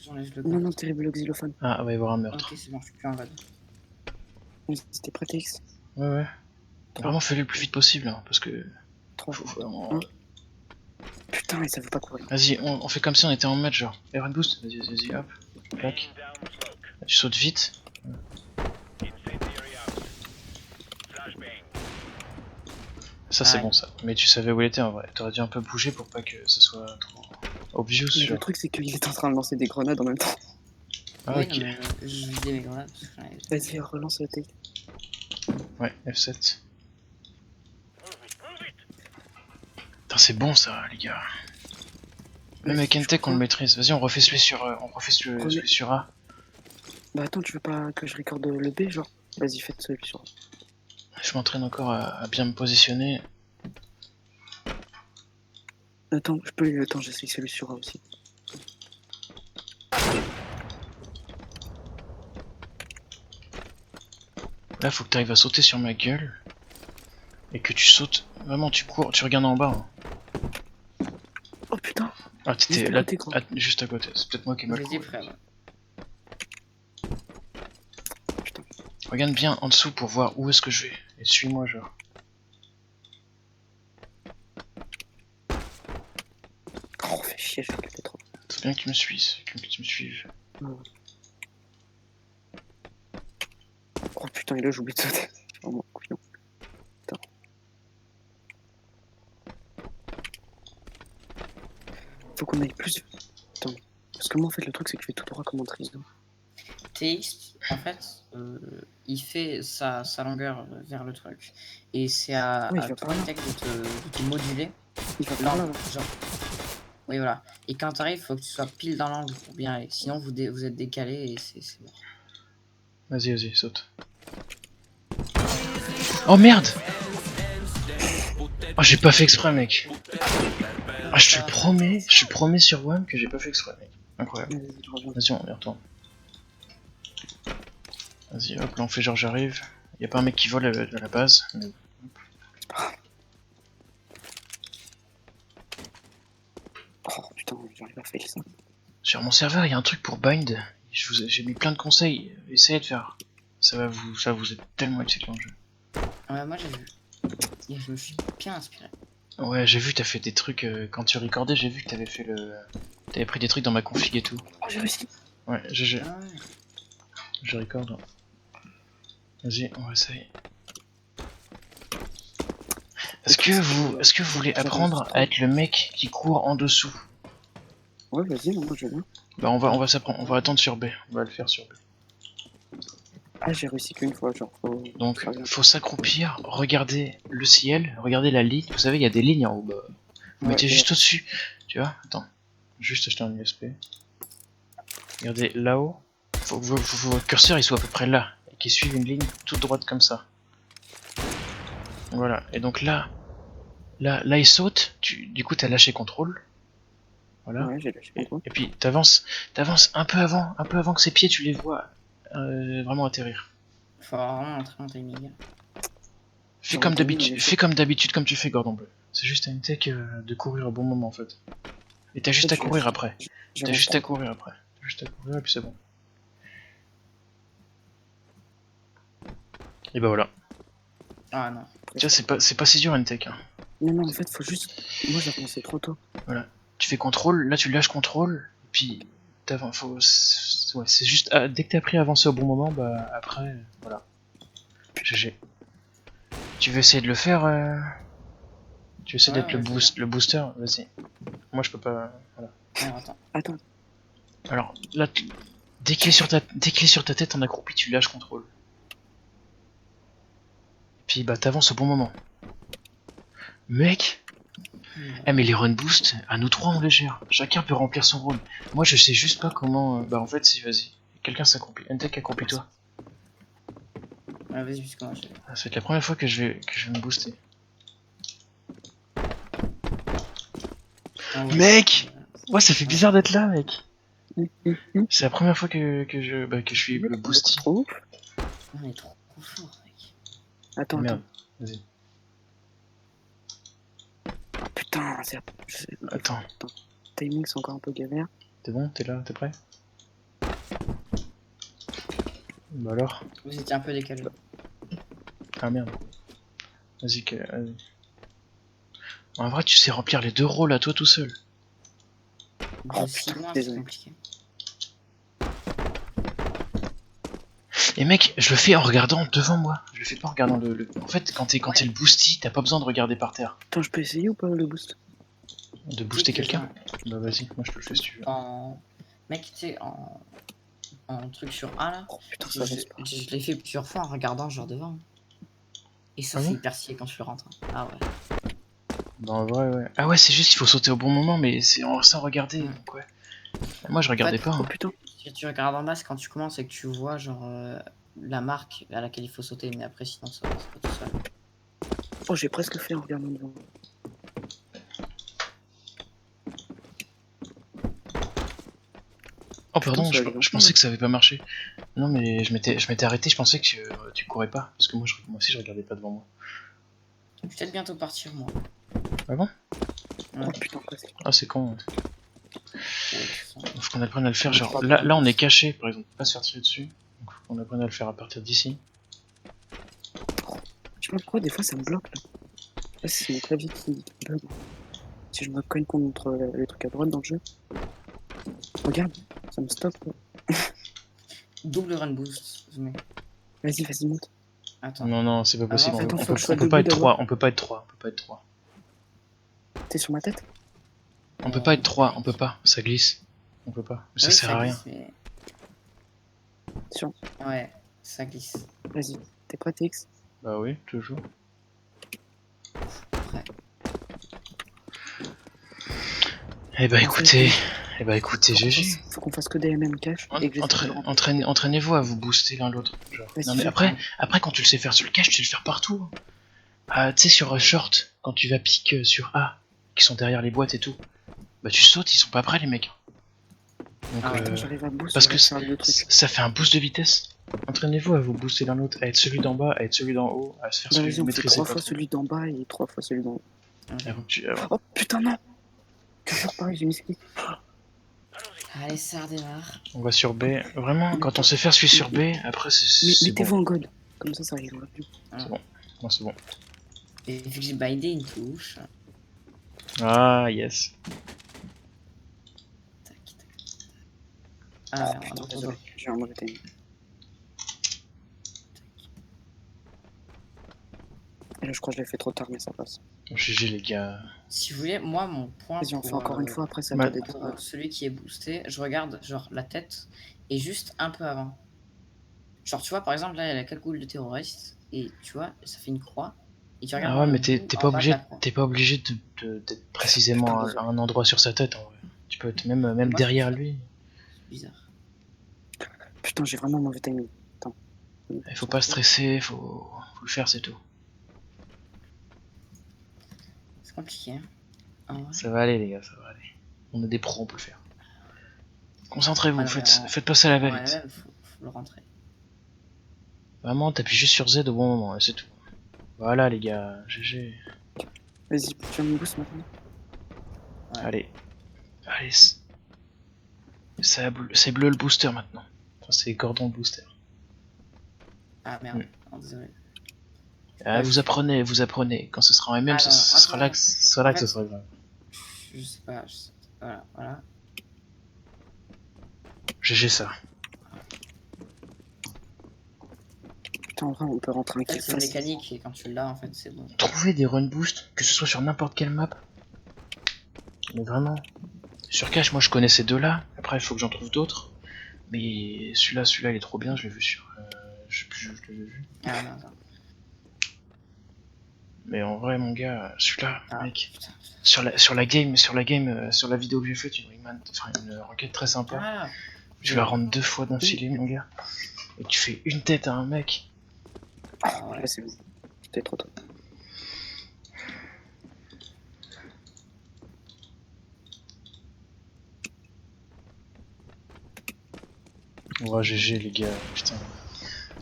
J'enlève le Non, non, code. terrible xylophone. Ah, il va y avoir un meurtre. Ok, c'est bon, je suis plus en raid. C'était prêt, TX. Ouais, ouais. 3, Vraiment, fais-le le plus vite possible, hein, parce que... 3, Faut vraiment... 1. Putain, et ça veut pas courir. Vas-y, on fait comme si on était en match, genre. Air boost, vas-y, vas-y, hop. Clac. Là, tu sautes vite. Ça, c'est Aïe. bon, ça. Mais tu savais où il était, en vrai. T'aurais dû un peu bouger pour pas que ce soit trop... obvious, Mais le genre. truc, c'est qu'il est en train de lancer des grenades en même temps. Ah, Oui, ok. non, mais je vidais mes grenades parce que j'en avais. Vas-y, relance le take. Ouais, F7. Putain, c'est bon, ça, les gars. Même avec Entech, on le maîtrise. Vas-y, on refait celui sur... on refait celui sur A. Bah attends, tu veux pas que je recorde le B, genre? Vas-y, faites celui sur. Je m'entraîne encore à bien me positionner. Attends, je peux. Attends, j'essaye celui sur A aussi. Là, faut que tu arrives à sauter sur ma gueule. Et que tu sautes. Vraiment, tu cours, tu regardes en bas. Hein. Oh putain! Ah, t'étais Juste à là, côté, quoi. juste à côté. C'est peut-être moi qui ai mal J'étais couru. prêt, ouais. Putain. Regarde bien en dessous pour voir où est-ce que je vais. Et suis-moi, genre. Oh, fais chier, je vais regarder trop. C'est bien que tu me suives. Que tu me suives. Oh putain, et là, j'ai oublié de sauter. Oh mon couillon. Putain. Faut qu'on aille plus. Attends. Parce que moi, en fait, le truc, c'est que je vais tout droit comme un triste. TX, en fait, il fait sa longueur vers le truc. Et c'est à, Ouais, il à va ton par là. tech de te moduler. Il va par là. L'angle, genre. Oui, voilà. Et quand t'arrives, faut que tu sois pile dans l'angle pour bien aller. Sinon, vous êtes décalé et c'est mort. Vas-y, vas-y, saute. Oh merde! Oh, j'ai pas fait exprès, mec. Ah, je te promets sur WAM que j'ai pas fait exprès, mec. Incroyable. Vas-y, je reviens. Vas-y, on y retourne. Vas-y, hop, là on fait genre j'arrive. Y'a pas un mec qui vole à la base. Mais... Oh putain, j'arrive à faire ça. Sur mon serveur, il y a un truc pour bind. J'ai mis plein de conseils. Essayez de faire. Ça va vous être tellement excellent le jeu. Ouais, moi j'ai vu. Et je me suis bien inspiré. Ouais, j'ai vu, t'as fait des trucs. Quand tu recordais, j'ai vu que t'avais fait le. T'avais pris des trucs dans ma config et tout. Oh, j'ai réussi. Ouais, GG. Ah ouais. Je record. Vas-y, on essaye. Est-ce que vous voulez apprendre à être le mec qui court en dessous? Ouais, vas-y, moi je viens. Bah on va s'apprendre, on va attendre sur B. On va le faire sur B. Ah, j'ai réussi qu'une fois, genre. Donc, faut s'accroupir, regarder le ciel, regarder la ligne. Vous savez, il y a des lignes en haut. Bah, vous mettez juste au-dessus. Tu vois? Attends. Juste acheter un USP. Regardez là-haut. Faut que votre curseur il soit à peu près là. Et qu'il suive une ligne toute droite comme ça. Voilà. Et donc là il saute. Du coup, t'as lâché contrôle. Voilà. Ouais, j'ai lâché contrôle. Et puis, t'avances un peu avant que ses pieds, tu les vois vraiment atterrir. Faut avoir vraiment un très bon timing. Fais comme d'habitude, comme tu fais Gordon Bleu. C'est juste à une tech de courir au bon moment en fait. Et t'as juste à courir après. T'as juste à courir après. T'as juste à courir et puis c'est bon. Et bah voilà. Ah non. Tiens, c'est pas si dur une tech. Hein. Non, en fait, faut juste. Moi, j'ai avancé trop tôt. Voilà. Tu fais contrôle, là tu lâches contrôle, et puis faut. Ouais, c'est juste. Dès que t'as appris à avancer au bon moment, bah après, voilà. GG. Tu veux essayer de le faire Tu essaies d'être le booster? Vas-y. Moi je peux pas. Voilà. Alors, Attends. Alors là, dès qu'il est sur ta tête en accroupi, tu lâches contrôle. Puis bah t'avances au bon moment. Mec. Eh mais les run boost, à nous trois on les gère. Chacun peut remplir son rôle. Moi je sais juste pas comment. Bah en fait si vas-y. Quelqu'un s'accroupit. Entech accroupis-toi. Ouais, vas-y jusqu'à moi. Ça va être la première fois que je vais me booster. Ah, ouais. Mec. Ouais ça fait bizarre d'être là mec. C'est la première fois que je suis le boosty. On est trop fort mec. Attends, merde. Vas-y. Oh, putain, Attends. Timing, c'est encore un peu galère. T'es bon? T'es là? T'es prêt? Bah alors. Vous étiez un peu décalé. Ah merde. Vas-y, vas-y. En vrai, tu sais remplir les 2 rôles à toi tout seul. Oh, De si putain, loin, c'est désolé. compliqué. Et mec, je le fais en regardant devant moi. Je le fais pas en regardant En fait, quand t'es Ouais. le boosty, t'as pas besoin de regarder par terre. Attends, je peux essayer ou pas le boost? De Tu booster sais que quelqu'un. Bah vas-y, moi je te le fais si tu veux. Mec, tu sais, en truc sur A là, Oh putain, je, ça reste pas. je l'ai fait plusieurs fois en regardant genre devant. Et ça, Ah c'est bon? hyper stylé quand tu le rentres. Ah ouais. Bah en vrai, ouais. Ah ouais, c'est juste qu'il faut sauter au bon moment, mais c'est sans regarder, Mm. donc ouais. Moi je En regardais fait, pas, Oh hein. putain. si tu regardes en bas, c'est quand tu commences et que tu vois genre la marque à laquelle il faut sauter, mais après sinon ça c'est pas tout seul. Oh, j'ai presque fait en regardant devant. Oh Putain, pardon, ça allait je longtemps, pensais hein. que ça avait pas marché. Non mais je m'étais arrêté, je pensais que tu courais pas. Parce que moi aussi je regardais pas devant moi. Je vais peut-être bientôt partir moi. Ah bon? Ouais. Oh putain, presque. Ah c'est con. Ouais, de toute façon. Faut qu'on apprenne à le faire, Je genre parle là, de là on est boost. caché par exemple, pas se faire tirer dessus. Donc faut qu'on apprenne à le faire à partir d'ici. Je sais pas pourquoi, des fois ça me bloque là. Là, c'est mon clavier qui bug. Si je me cogne contre les trucs à droite dans le jeu. Regarde, ça me stoppe. Là. Double run boost. Je mets. Vas-y, monte. Attends. Non non c'est pas Avant, possible, Attends, on faut peut, que je on sois peut pas debout être 3, d'abord. on peut pas être 3, on peut pas être 3. T'es sur ma tête? On peut pas être 3, on mec. peut pas, ça glisse. On peut pas, ça Oui, sert ça à rien. glisse, mais. Tiens, Ouais, ça glisse. vas-y. T'es prêt, TX? Bah oui, toujours. Après. Eh bah En écoutez, fait, GG. faut qu'on fasse que des MM cash et que j'essaie de le rentrer. Entraînez-vous à vous booster l'un l'autre. Genre. Non Vas-y, mais fais. après quand tu le sais faire sur le cache, tu sais le faire partout. Ah, tu sais sur short, quand tu vas pique sur A, qui sont derrière les boîtes et tout, bah tu sautes, ils sont pas prêts les mecs. Donc Ah ouais. Putain, j'arrive à boost, parce que j'arrive à faire les deux trucs. ça fait un boost de vitesse. Entraînez-vous à vous booster l'un l'autre, à être celui d'en bas, à être celui d'en haut, à se faire Bah celui que vas-y, vous on fait maîtrisez 3 pas fois trop. celui d'en bas et 3 fois celui d'en haut. Ok. Avant. Oh putain, non! Toujours pareil, j'ai mis ce clic. Allez, ça redémarre. On va sur B. Vraiment, quand on sait faire celui sur B, après c'est bon. Mettez-vous en god. Comme ça arrivera plus. C'est bon. Non, c'est bon. Et vu que j'ai bidé une touche. Ah yes. Tac, tac. Ah, merde, Putain, trop désolé, tôt. j'ai un mauvais timing. Et là, je crois que je l'ai fait trop tard, mais ça passe. GG les gars. Si vous voulez, moi, mon point Vas-y, on fait encore une fois, après ça Bah, doit être. pour celui qui est boosté, je regarde genre la tête et juste un peu avant. Genre, tu vois, par exemple, là, il y a la cagoule de terroriste et tu vois, ça fait une croix. Et tu regardes ah dans ouais, le mais bout en bas de la croix. t'es pas obligé d'être précisément Putain, à un endroit sur sa tête en vrai. Tu peux être même Et moi, je trouve derrière ça lui. bizarre. Putain, j'ai vraiment mauvais timing. Attends. Il faut pas stresser, faut le faire, c'est tout. C'est compliqué. Hein. Ah ouais. Ça va aller les gars, ça va aller. On est des pros, on peut le faire. Concentrez-vous, Ah non, mais faites pas ça à la en va-vite. MM, faut le rentrer. Vraiment, t'appuies juste sur Z au bon moment, et c'est tout. Voilà les gars, GG. Vas-y, tu vas me boost maintenant. Ouais. Allez. Allez. C'est bleu le booster maintenant. Enfin, c'est Gordon le booster. Ah merde, non, désolé. Ah, Ouais, vous apprenez. Quand ce sera en MM, Ah ce non, sera là attends, que ce sera en fait, grave. je sais pas. Voilà, voilà. GG ça. Putain, en vrai, on peut rentrer un En fait, kill c'est une facile. mécanique et quand tu l'as, en fait, c'est bon. Trouvez des run boost, que ce soit sur n'importe quelle map. Mais vraiment. Sur Cache, moi je connais ces deux-là. Après, il faut que j'en trouve d'autres. Mais celui-là, il est trop bien. Je l'ai vu sur. Je sais plus, je l'avais vu. Ah non, attends. Mais en vrai, mon gars, celui-là, Ah, mec. putain. Sur la vidéo que j'ai faite, une requête très sympa. Ah, Tu la rentres 2 fois d'affilée, mon gars. Et tu fais une tête à un mec. ah ouais. Là, c'est bon. C'était trop tôt. Ouais, GG les gars, putain.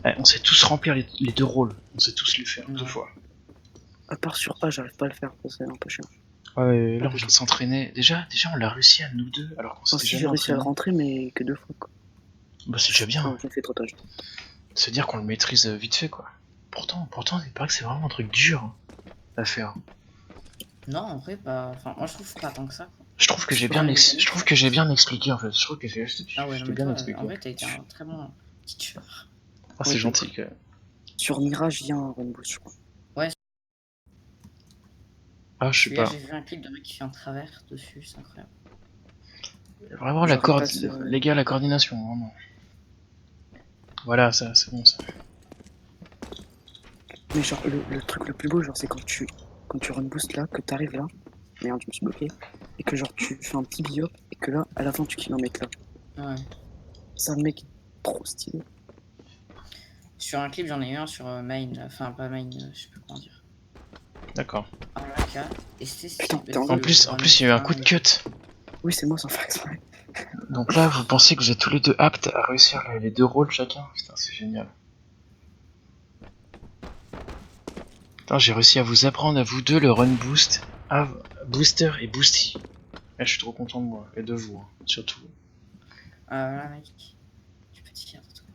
Ouais, on sait tous remplir les deux rôles. On sait tous les faire 2 Ouais. fois. À part sur A, j'arrive pas à le faire, c'est un peu chiant. Ouais, là on vient de s'entraîner. Déjà, on l'a réussi à nous deux, alors qu'on Enfin, s'était si j'ai jamais réussi à le entraîné. rentrer, mais que 2 fois, quoi. Bah c'est déjà bien. Ah, j'ai fait trop tard. Se dire qu'on le maîtrise vite fait, quoi. Pourtant, il paraît que c'est vraiment un truc dur hein, à faire. Non, en vrai, pas. Enfin, moi je trouve pas tant que ça, quoi. Je trouve que j'ai Sur bien, les je trouve que j'ai bien expliqué en fait. Je trouve que Ah ouais, je non, t'ai mais bien toi, en expliqué. vrai, t'as été un très bon teacher. Ah, c'est Oui, gentil. sur Mirage, il y a un Rainbow, je crois. Ouais, Ah, je sais celui-là, pas. j'ai vu un clip de mec qui fait un travers dessus, c'est incroyable. Vraiment Genre, il passe. les gars, la coordination, vraiment. Voilà, ça, c'est bon ça. Mais genre, le truc le plus beau, genre, c'est quand tu run boost là, que t'arrives là. Merde, je me suis bloqué. Et que genre, tu fais un petit billop, et que là, à la fin, tu kills un mec là. Ouais. Ça, mec, trop stylé. Sur un clip, j'en ai eu un sur main, enfin pas main, je sais plus comment dire. D'accord. Un AK, et c'était Putain, stylé. t'es en En live. plus, il y a eu un coup de cut. Oui, c'est moi sans faire exprès. Donc là, vous pensez que vous êtes tous les deux aptes à réussir les deux rôles chacun. Putain, c'est génial. Putain, j'ai réussi à vous apprendre à vous deux le run boost, booster et boosty. Là, je suis trop content de moi et de vous, hein, surtout. Ah voilà, mec. Tu peux te fier de toi.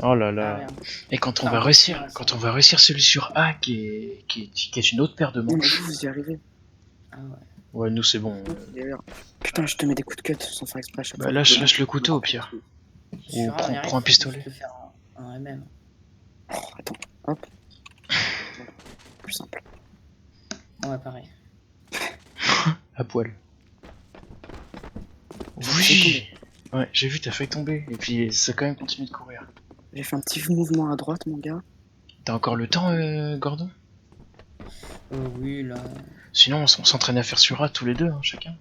Oh là Ah là. merde. Et quand on Putain, va on réussir, continue quand on ensemble. va réussir celui sur A qui est une autre paire de Non, mais manches. vous y arrivez. Ah ouais. Ouais, nous c'est bon. D'ailleurs, putain, je te mets des coups de cut sans faire exprès à chaque Bah fois que je lâche le me couteau au rends compte. pire. Ou Sur un, on y arrive, prends un faut juste pistolet. le faire en MM. Oh, attends, hop, voilà, plus simple. Ouais, pareil. À poil. J'ai failli Oui. tomber. Ouais, j'ai vu, t'as failli tomber. Et puis ça a quand même continué de courir. J'ai fait un petit mouvement à droite, mon gars. T'as encore le temps, Gordon? Oui, là. Sinon, on s'entraîne à faire sur A tous les deux, hein, chacun.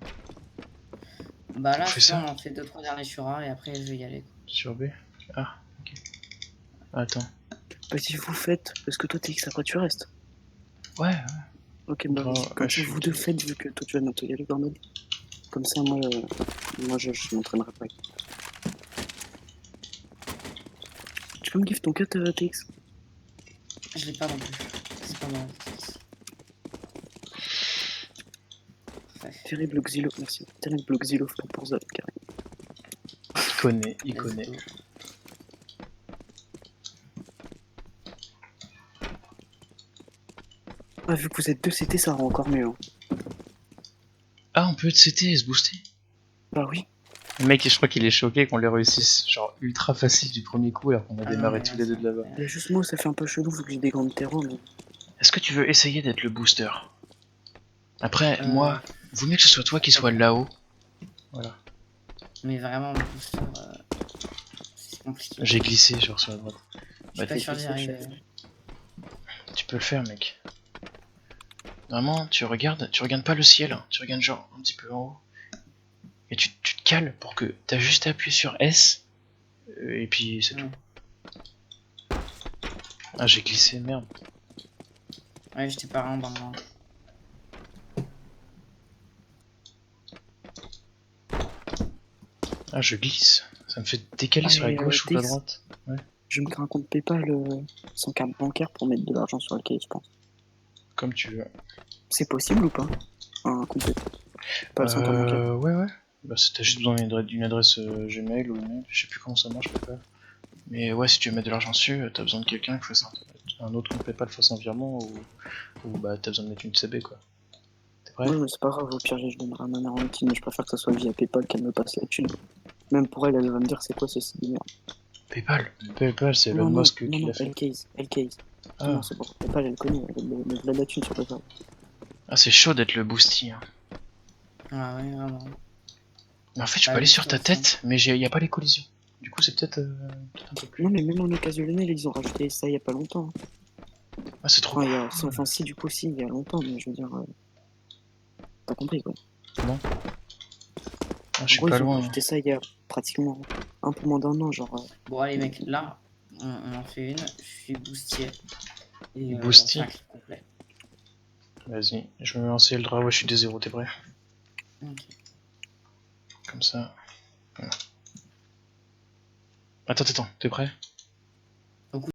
Bah On là, fait c'est ça, ça on en fait 2-3 derniers sur A et après, je vais y aller, quoi. sur B. Ah, ok. Attends. Vas-y, vous faites, parce que toi t'es X, après tu restes. Ouais, Ok, bah vas-y, ouais, comme je ça suis vous deux ok. faites, vu que toi tu vas bientôt y aller, Gorman. Comme ça, moi je m'entraînerai pas. Tu peux me give ton cut, TX? Je l'ai pas non plus. C'est pas moi. Parfait. Terrible Xylo, merci. Terrible xylophone pour Zap, carrément. Il Let's connaît. go. Ah, vu que vous êtes deux CT, ça rend encore mieux. Hein. Ah, on peut être CT et se booster. Bah oui. Le mec, je crois qu'il est choqué qu'on les réussisse genre ultra facile du premier coup alors qu'on a Ah non, démarré mais tous là, les c'est deux de là-bas. incroyable. Et juste moi, ça fait un peu chelou vu que j'ai des grandes terreaux, mais. Est-ce que tu veux essayer d'être le booster? Après, Euh, moi, vaut mieux que ce soit toi qui sois Pourquoi pas. là-haut. Voilà. Mais vraiment, le booster, c'est compliqué. J'ai glissé genre sur la droite. Je Bah, suis pas sûr d'y arriver. tu peux le faire, mec. Vraiment, tu regardes pas le ciel, hein. Tu regardes genre un petit peu en haut. Et tu te cales pour que t'as juste à appuyer sur S. Et puis c'est tout. Ouais, Ah, j'ai glissé, merde. ouais, j'étais pas en bas. Hein. Ah, je glisse. Ça me fait décaler Ah, sur la mais gauche ou la TX, droite. Ouais. je me crée un compte PayPal sans carte bancaire pour mettre de l'argent sur le case, je pense. Comme tu veux. C'est possible ou pas? Un compte PayPal sans carte bancaire. Ouais. Bah, t'as juste besoin d'une adresse Gmail ou email. Je sais plus comment ça marche, PayPal. Mais ouais, si tu veux mettre de l'argent dessus, t'as besoin de quelqu'un qui fasse un autre compte PayPal fasse un virement ou bah t'as besoin de mettre une CB quoi. T'es prêt? Ouais, mais c'est pas grave, au pire, je donnerai à ma mère en liquide, mais je préfère que ça soit via PayPal qu'elle me passe la thune. Même pour elle, elle va me dire c'est quoi ce site de merde. PayPal? PayPal, c'est Elon Non, non, Musk non, qui non, l'a fait. L-Case. Non, non, Ah, c'est bon. PayPal, elle connaît, elle me donne la thune sur PayPal. ah c'est chaud d'être le boosty. Hein. Ah ouais, vraiment. Mais en fait, je Bah, peux le aller sur booster ta aussi. Hein. tête, mais y a pas les collisions. Du coup, c'est peut-être un peu plus. Non, mais même en occasionnel, ils ont rajouté ça il y a pas longtemps. Ah, c'est trop Enfin, cool. enfin, si, du coup, si, il y a longtemps, mais je veux dire, t'as compris, quoi. Non? Ah, je En suis gros, pas ils ont loin. rajouté ça il y a pratiquement un peu moins d'un an, genre. Bon, allez, mec, là, on en fait une. Je suis boostier. Et on fait Boosty? un clip complet. Vas-y, je me mets en CL Draw, ouais, je suis D0, t'es prêt? Ok. Comme ça. Voilà. Attends, t'es prêt?